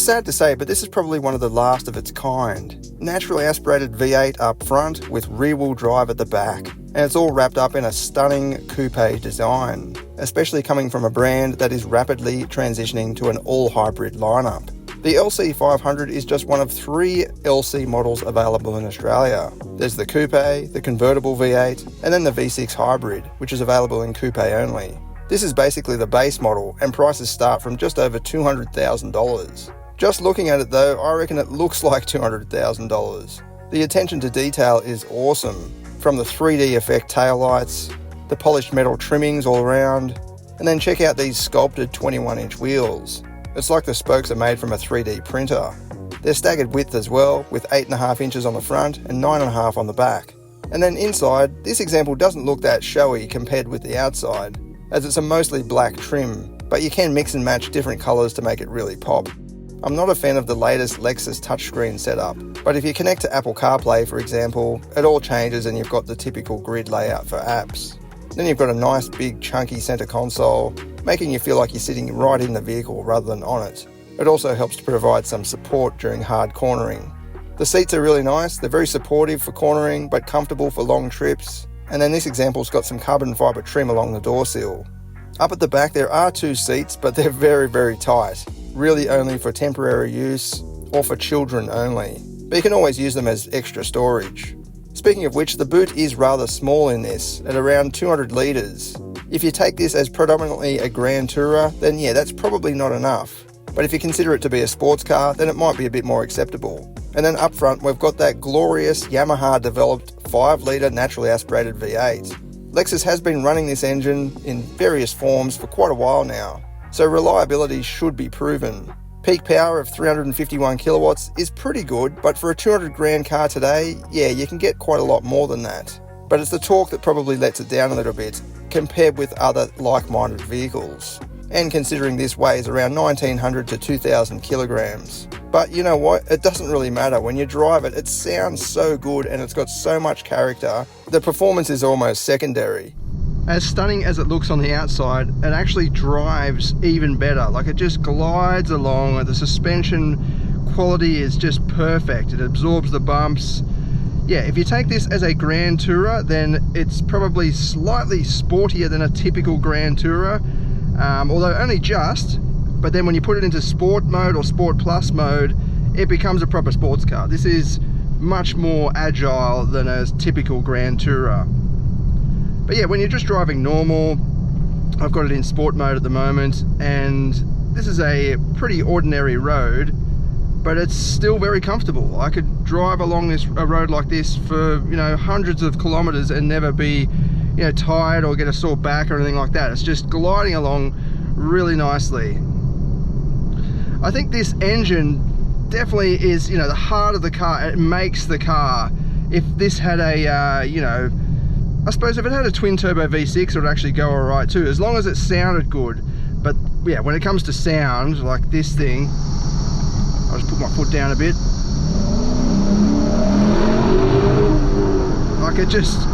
sad to say, but this is probably one of the last of its kind. Naturally aspirated V8 up front with rear-wheel drive at the back. And it's all wrapped up in a stunning coupe design, especially coming from a brand that is rapidly transitioning to an all-hybrid lineup. The LC500 is just one of 3 LC models available in Australia. There's the coupe, the convertible V8, and then the V6 hybrid, which is available in coupe only. This is basically the base model, and prices start from just over $200,000. Just looking at it though, I reckon it looks like $200,000. The attention to detail is awesome, from the 3D effect taillights, the polished metal trimmings all around, and then check out these sculpted 21-inch wheels. It's like the spokes are made from a 3D printer. They're staggered width as well, with 8.5 inches on the front and 9.5 on the back. And then inside, this example doesn't look that showy compared with the outside, as it's a mostly black trim, but you can mix and match different colours to make it really pop. I'm not a fan of the latest Lexus touchscreen setup, but if you connect to Apple CarPlay, for example, it all changes and you've got the typical grid layout for apps. Then you've got a nice big chunky centre console, making you feel like you're sitting right in the vehicle rather than on it. It also helps to provide some support during hard cornering. The seats are really nice, they're very supportive for cornering, but comfortable for long trips. And then this example's got some carbon fibre trim along the door sill. Up at the back there are 2 seats, but they're very, very tight. Really only for temporary use or for children only. But you can always use them as extra storage. Speaking of which, the boot is rather small in this, at around 200 litres. If you take this as predominantly a Grand Tourer, then yeah, that's probably not enough. But if you consider it to be a sports car, then it might be a bit more acceptable. And then up front, we've got that glorious Yamaha-developed 5-litre naturally aspirated V8. Lexus has been running this engine in various forms for quite a while now, so reliability should be proven. Peak power of 351 kilowatts is pretty good, but for a 200 grand car today, yeah, you can get quite a lot more than that. But it's the torque that probably lets it down a little bit, compared with other like-minded vehicles. And considering this weighs around 1900 to 2000 kilograms. But you know what, it doesn't really matter. When you drive it, it sounds so good and it's got so much character. The performance is almost secondary. As stunning as it looks on the outside, it actually drives even better. Like, it just glides along, the suspension quality is just perfect. It absorbs the bumps. Yeah, if you take this as a Grand Tourer, then it's probably slightly sportier than a typical Grand Tourer, although only just. But then when you put it into Sport mode or Sport Plus mode, it becomes a proper sports car. This is much more agile than a typical Grand Tourer. But yeah, when you're just driving normal, I've got it in sport mode at the moment, and this is a pretty ordinary road, but it's still very comfortable. I could drive along a road like this for, you know, hundreds of kilometers and never be, you know, tired or get a sore back or anything like that. It's just gliding along really nicely. I think this engine definitely is, you know, the heart of the car. It makes the car. If this had a, you know, I suppose if it had a twin turbo V6, it would actually go all right too, as long as it sounded good. But yeah, when it comes to sound, like this thing, I'll just put my foot down a bit. Like, it just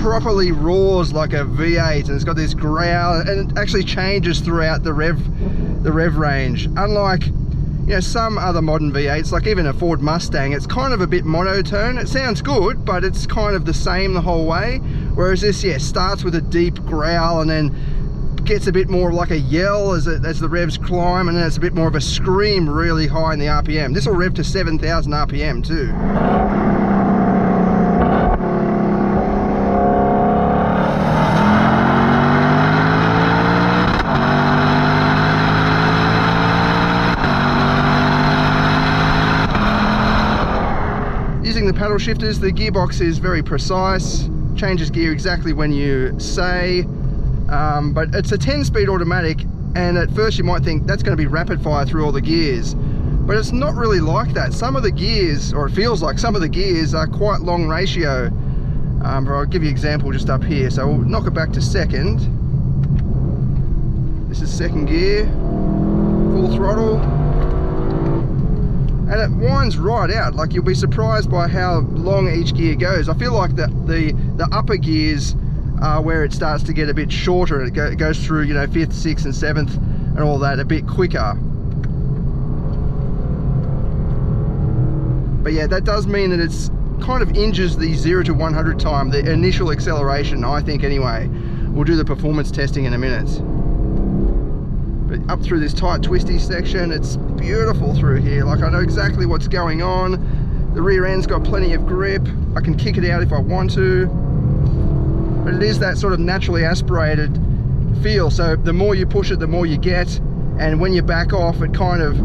properly roars like a V8, and it's got this growl, and it actually changes throughout the rev range. Unlike, you know, some other modern V8s, like even a Ford Mustang, it's kind of a bit monotone. It sounds good, but it's kind of the same the whole way. Whereas this, yeah, starts with a deep growl and then gets a bit more like a yell as the revs climb, and then it's a bit more of a scream really high in the RPM. This will rev to 7,000 RPM too. Using the paddle shifters, the gearbox is very precise, changes gear exactly when you say, but it's a 10-speed automatic, and at first you might think that's going to be rapid fire through all the gears, but it's not really like that. Some of the gears, or it feels like some of the gears, are quite long ratio. I'll give you an example just up here. So we'll knock it back to second. This is second gear, full throttle. And it winds right out. Like, you'll be surprised by how long each gear goes. I feel like the upper gears are where it starts to get a bit shorter, and it goes through, you know, 5th, 6th and 7th and all that a bit quicker. But yeah, that does mean that it's kind of injures the 0 to 100 time, the initial acceleration, I think anyway. We'll do the performance testing in a minute. But up through this tight twisty section, it's beautiful through here. Like, I know exactly what's going on. The rear end's got plenty of grip. I can kick it out if I want to. But it is that sort of naturally aspirated feel. So the more you push it, the more you get. And when you back off, it kind of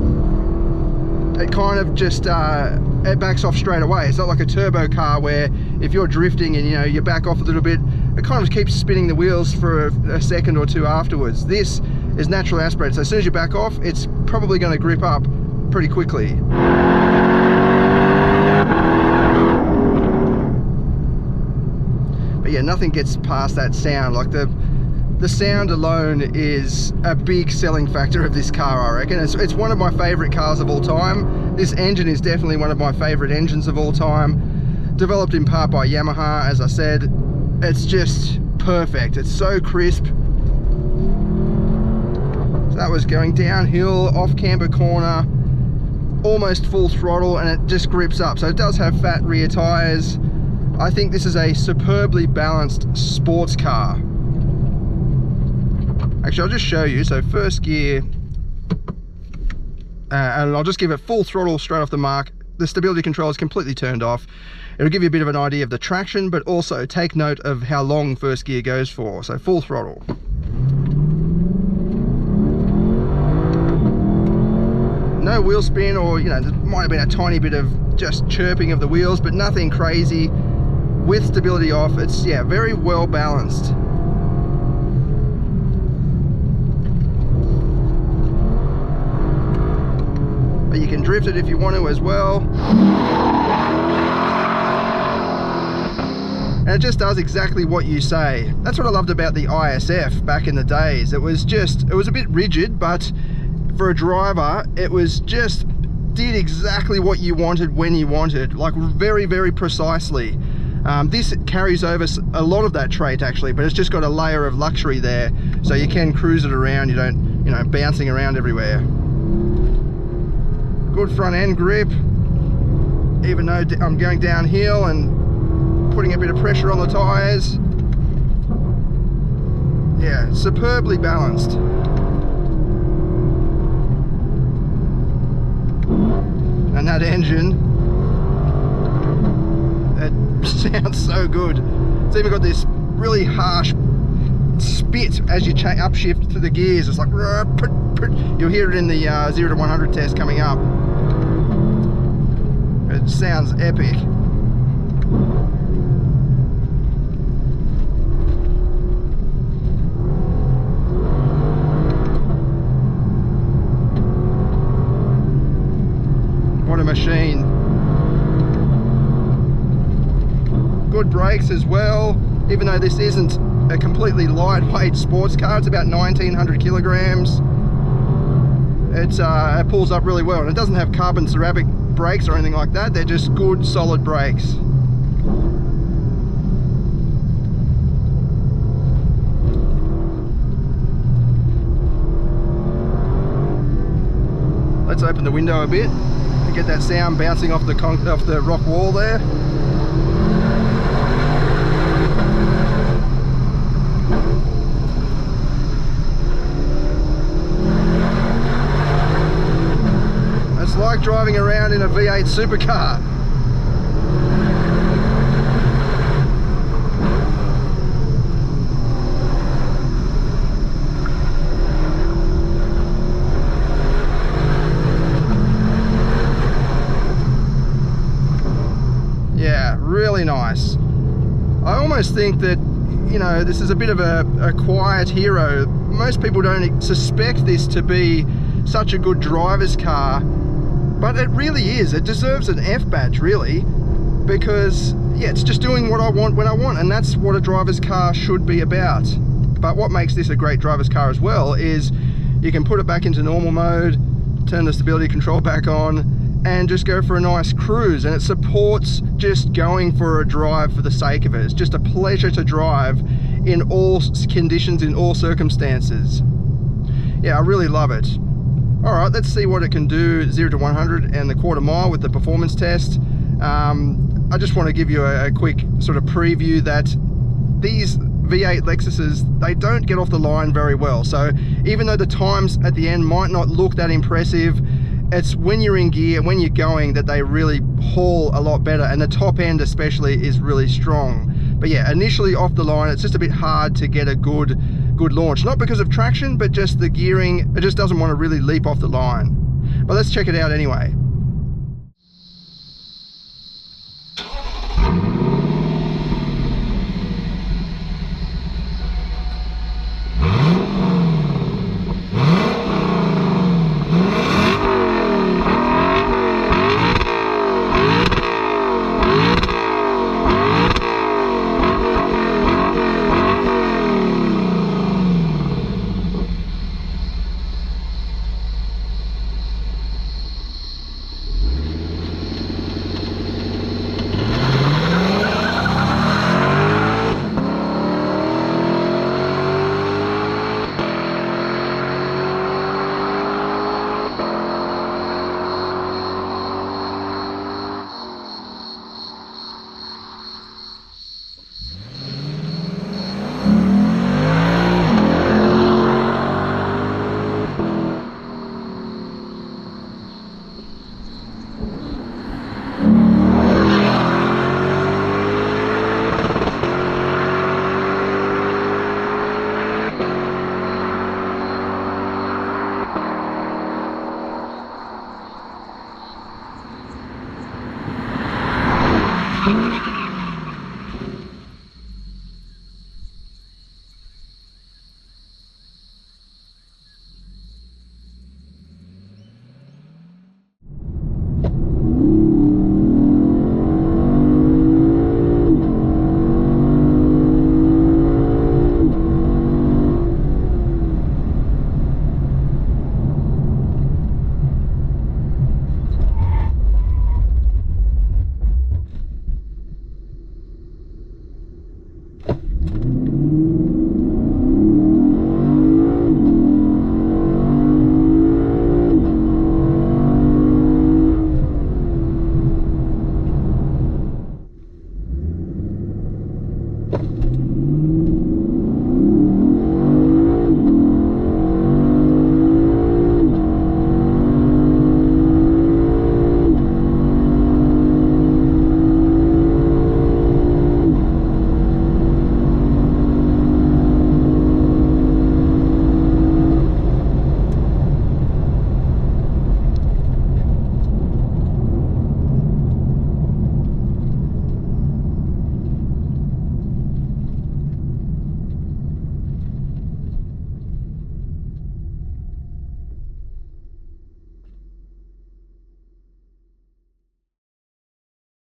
just it backs off straight away. It's not like a turbo car where if you're drifting and you back off a little bit, it kind of keeps spinning the wheels for a second or two afterwards. This is naturally aspirated, so as soon as you back off, it's probably going to grip up pretty quickly. But yeah, nothing gets past that sound. Like the sound alone is a big selling factor of this car, I reckon. It's one of my favorite cars of all time. This engine is definitely one of my favorite engines of all time. Developed in part by Yamaha, as I said. It's just perfect. It's so crisp. So that was going downhill, off camber corner, almost full throttle, and it just grips up. So it does have fat rear tires. I think this is a superbly balanced sports car. Actually, I'll just show you. So first gear, and I'll just give it full throttle straight off the mark. The stability control is completely turned off. It'll give you a bit of an idea of the traction, but also take note of how long first gear goes for. So full throttle. No wheel spin, or there might have been a tiny bit of just chirping of the wheels, but nothing crazy. With stability off, it's very well balanced. But you can drift it if you want to as well. And it just does exactly what you say. That's what I loved about the ISF back in the days. It was a bit rigid, but for a driver, it was just did exactly what you wanted when you wanted, like very, very precisely. This carries over a lot of that trait actually, but it's just got a layer of luxury there, so you can cruise it around. You don't, bouncing around everywhere. Good front end grip, even though I'm going downhill and putting a bit of pressure on the tires. Yeah, superbly balanced. And that engine, it sounds so good. It's even got this really harsh spit as you upshift to the gears. It's like, you'll hear it in the 0 to 100 test coming up. It sounds epic. What a machine. Good brakes as well, even though this isn't a completely lightweight sports car. It's about 1900 kilograms. It pulls up really well, and it doesn't have carbon ceramic brakes or anything like that. They're just good solid brakes. Let's open the window a bit to get that sound bouncing off the rock wall there. It's like driving around in a V8 supercar. Yeah, really nice. I almost think that, this is a bit of a quiet hero. Most people don't suspect this to be such a good driver's car, but it really is. It deserves an F badge, really, because it's just doing what I want when I want, and that's what a driver's car should be about. But what makes this a great driver's car as well is you can put it back into normal mode, turn the stability control back on, and just go for a nice cruise, and it supports just going for a drive for the sake of it. It's just a pleasure to drive in all conditions, in all circumstances. Yeah, I really love it. All right, let's see what it can do 0 to 100 and the quarter mile with the performance test. I just want to give you a quick sort of preview that these V8 Lexuses, they don't get off the line very well. So even though the times at the end might not look that impressive, it's when you're in gear, when you're going, that they really haul a lot better, and the top end especially is really strong. But yeah, initially off the line, it's just a bit hard to get a good launch. Not because of traction, but just the gearing, it just doesn't want to really leap off the line. But let's check it out anyway.